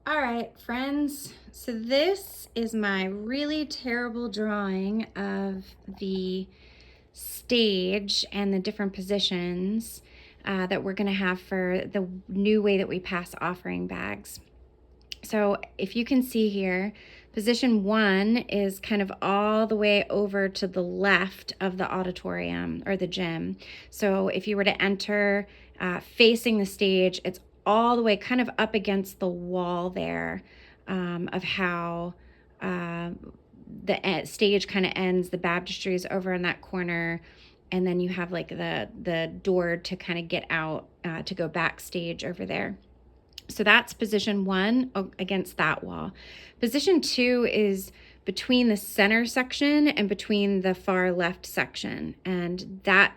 All right, friends, so this is my really terrible drawing of the stage and the different positions that we're going to have for the new way that we pass offering bags. So if you can see here, position 1 is kind of all the way over to the left of the auditorium or the gym. So if you were to enter facing the stage, it's all the way kind of up against the wall there of how the stage kind of ends. The baptistry is over in that corner, and then you have like the door to kind of get out to go backstage over there. So that's position 1 against that wall. Position 2 is between the center section and between the far left section. And that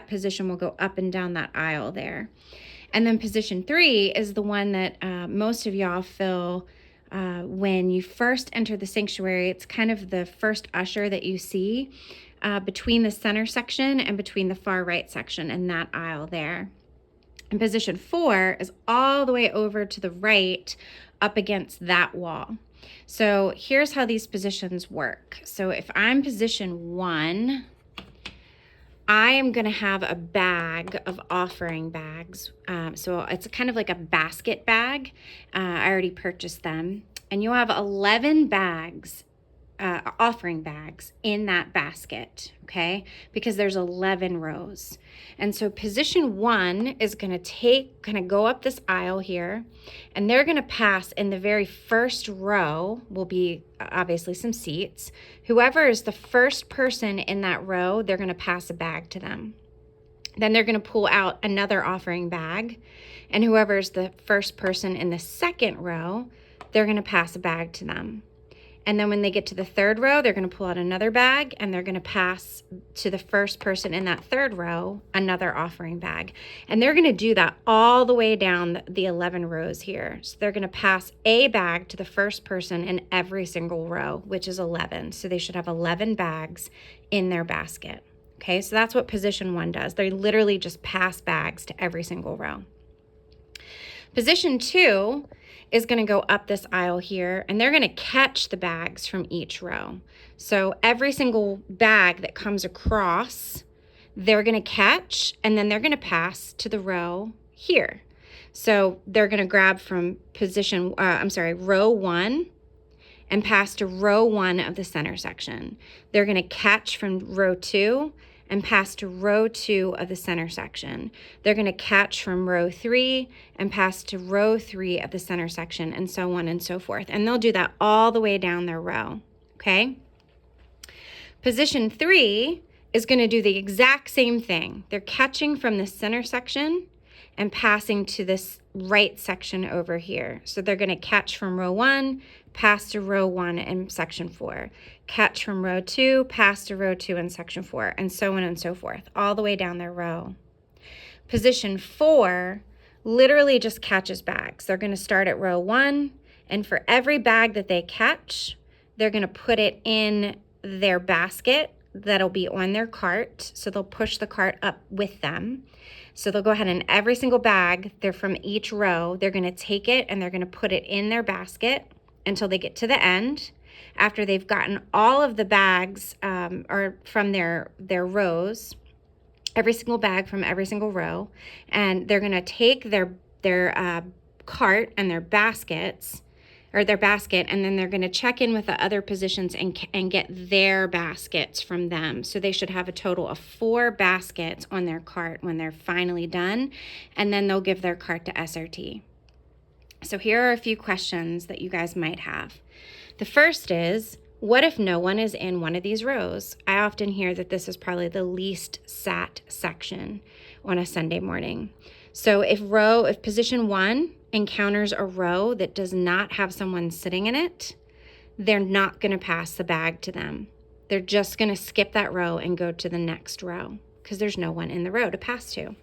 position will go up and down that aisle there. And then position 3 is the one that most of y'all fill when you first enter the sanctuary. It's kind of the first usher that you see between the center section and between the far right section and that aisle there. And position 4 is all the way over to the right up against that wall. So here's how these positions work. So if I'm position 1, I am going to have a bag of offering bags. So it's kind of like a basket bag. I already purchased them. And you'll have 11 bags, offering bags in that basket, okay? Because there's 11 rows. And so position 1 is going to go up this aisle here, and they're going to pass in the very first row will be obviously some seats. Whoever is the first person in that row, they're going to pass a bag to them. Then they're going to pull out another offering bag, and whoever's the first person in the second row, they're going to pass a bag to them. And then when they get to the third row, they're going to pull out another bag, and they're going to pass to the first person in that third row another offering bag. And they're going to do that all the way down the 11 rows here. So they're going to pass a bag to the first person in every single row, which is 11. So they should have 11 bags in their basket. Okay, so that's what position 1 does. They literally just pass bags to every single row. Position 2 is going to go up this aisle here, and they're going to catch the bags from each row. So every single bag that comes across, they're going to catch, and then they're going to pass to the row here. So they're going to grab from row 1 and pass to row 1 of the center section. They're going to catch from row 2 and pass to row 2 of the center section. They're going to catch from row 3 and pass to row 3 of the center section, and so on and so forth. And they'll do that all the way down their row, okay? Position 3 is going to do the exact same thing. They're catching from the center section and passing to this right section over here. So they're going to catch from row 1, pass to row 1 in section 4. Catch from row 2, pass to row 2 in section 4, and so on and so forth, all the way down their row. Position 4 literally just catches bags. They're going to start at row 1, and for every bag that they catch, they're going to put it in their basket that'll be on their cart. So they'll push the cart up with them. So they'll go ahead and every single bag, they're from each row, they're going to take it and they're going to put it in their basket until they get to the end. After they've gotten all of the bags or from their rows, every single bag from every single row, and they're going to take their cart and their baskets, or their basket, and then they're going to check in with the other positions and get their baskets from them. So they should have a total of 4 baskets on their cart when they're finally done, and then they'll give their cart to SRT. So here are a few questions that you guys might have. The first is, what if no one is in one of these rows? I often hear that this is probably the least sat section on a Sunday morning. So if position 1 encounters a row that does not have someone sitting in it, they're not going to pass the bag to them. They're just going to skip that row and go to the next row because there's no one in the row to pass to.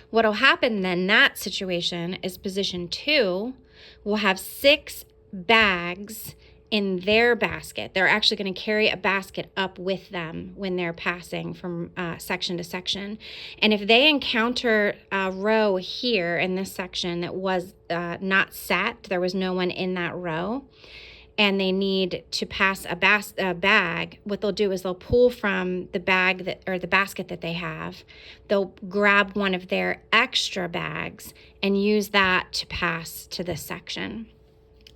What'll happen then in that situation is position 2 will have 6 bags in their basket. They're actually going to carry a basket up with them when they're passing from section to section. And if they encounter a row here in this section that was not set, there was no one in that row, and they need to pass a bag, what they'll do is they'll pull from the bag that, or the basket that they have. They'll grab one of their extra bags and use that to pass to this section.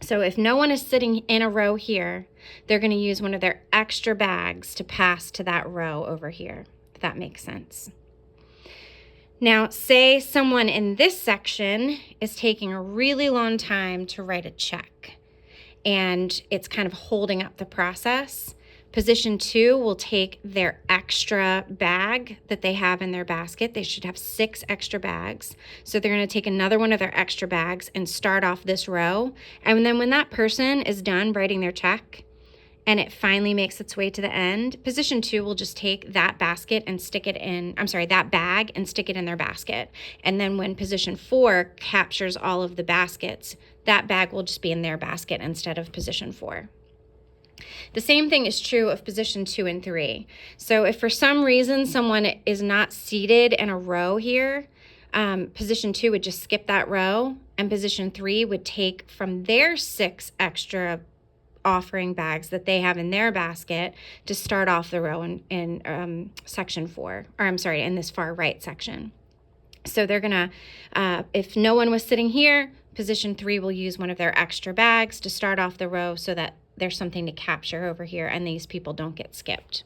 So if no one is sitting in a row here, they're going to use one of their extra bags to pass to that row over here, if that makes sense. Now, say someone in this section is taking a really long time to write a check, and it's kind of holding up the process. Position 2 will take their extra bag that they have in their basket. They should have 6 extra bags. So they're going to take another one of their extra bags and start off this row. And then when that person is done writing their check and it finally makes its way to the end, position 2 will just take that basket and stick it in, that bag and stick it in their basket. And then when position 4 captures all of the baskets, that bag will just be in their basket instead of position 4. The same thing is true of position 2 and 3. So if for some reason someone is not seated in a row here, position 2 would just skip that row, and position 3 would take from their 6 extra offering bags that they have in their basket to start off the row in section 4, or in this far right section. So they're gonna, if no one was sitting here, position 3 will use one of their extra bags to start off the row so that there's something to capture over here and these people don't get skipped.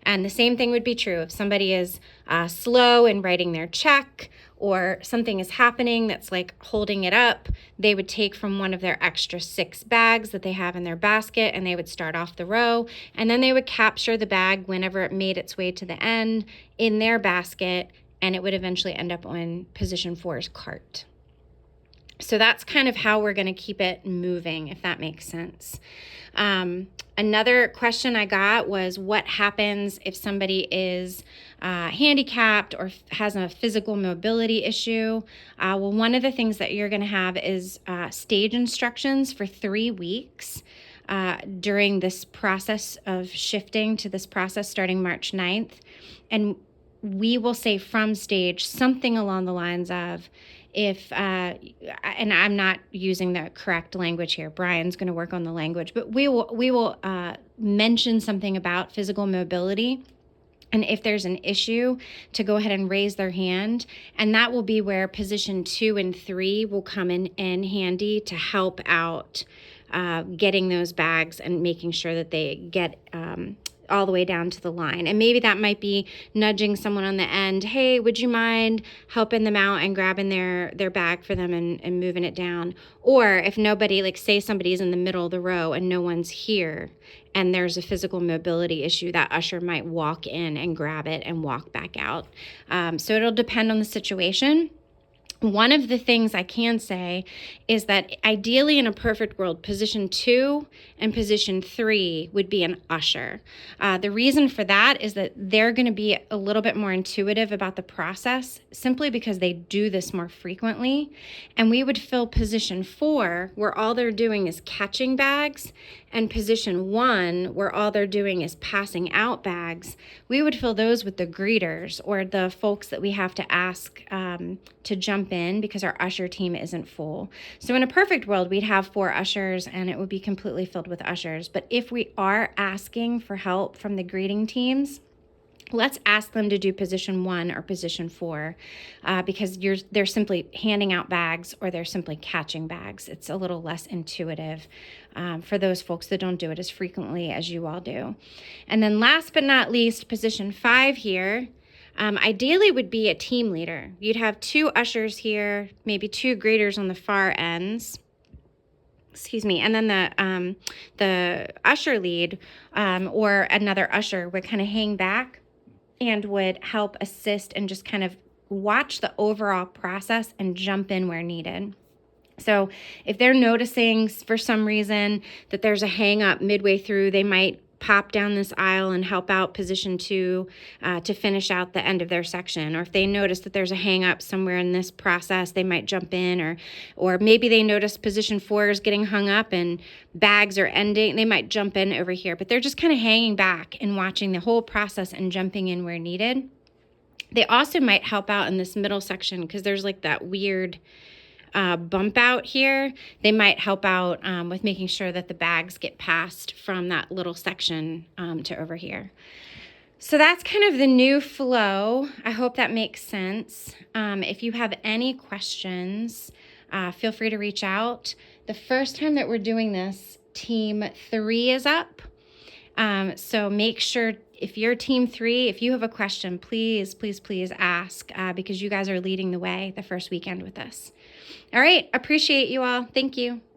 And the same thing would be true if somebody is slow in writing their check, or something is happening that's like holding it up. They would take from one of their extra 6 bags that they have in their basket, and they would start off the row, and then they would capture the bag whenever it made its way to the end in their basket, and it would eventually end up on position 4's cart. So that's kind of how we're going to keep it moving, if that makes sense. Another question I got was, what happens if somebody is handicapped or has a physical mobility issue? Well, one of the things that you're going to have is stage instructions for 3 weeks during this process of shifting to this process starting March 9th. And we will say from stage something along the lines of, if, and I'm not using the correct language here, Brian's going to work on the language, but we will mention something about physical mobility. And if there's an issue, to go ahead and raise their hand. And that will be where position 2 and 3 will come in handy to help out getting those bags and making sure that they get all the way down to the line. And maybe that might be nudging someone on the end, hey, would you mind helping them out and grabbing their bag for them and moving it down? Or if nobody, like say somebody's in the middle of the row and no one's here and there's a physical mobility issue, that usher might walk in and grab it and walk back out. So it'll depend on the situation. One of the things I can say is that ideally in a perfect world, position 2 and position 3 would be an usher. The reason for that is that they're going to be a little bit more intuitive about the process simply because they do this more frequently. And we would fill position 4 where all they're doing is catching bags, and position 1 where all they're doing is passing out bags. We would fill those with the greeters, or the folks that we have to ask to jump in because our usher team isn't full. So in a perfect world, we'd have 4 ushers and it would be completely filled with ushers. But if we are asking for help from the greeting teams, let's ask them to do position 1 or position 4 because they're simply handing out bags or they're simply catching bags. It's a little less intuitive for those folks that don't do it as frequently as you all do. And then last but not least, position 5 here, ideally would be a team leader. You'd have 2 ushers here, maybe 2 greeters on the far ends. And then the usher lead or another usher would kind of hang back and would help assist and just kind of watch the overall process and jump in where needed. So if they're noticing for some reason that there's a hang up midway through, they might pop down this aisle and help out position 2 to finish out the end of their section. Or if they notice that there's a hang up somewhere in this process, they might jump in. Or maybe they notice position 4 is getting hung up and bags are ending. They might jump in over here, but they're just kind of hanging back and watching the whole process and jumping in where needed. They also might help out in this middle section because there's like that weird bump out here. They might help out with making sure that the bags get passed from that little section to over here. So that's kind of the new flow. I hope that makes sense. If you have any questions, feel free to reach out. The first time that we're doing this, team 3 is up. So make sure, if you're team 3, if you have a question, please, please, please ask because you guys are leading the way the first weekend with us. All right. Appreciate you all. Thank you.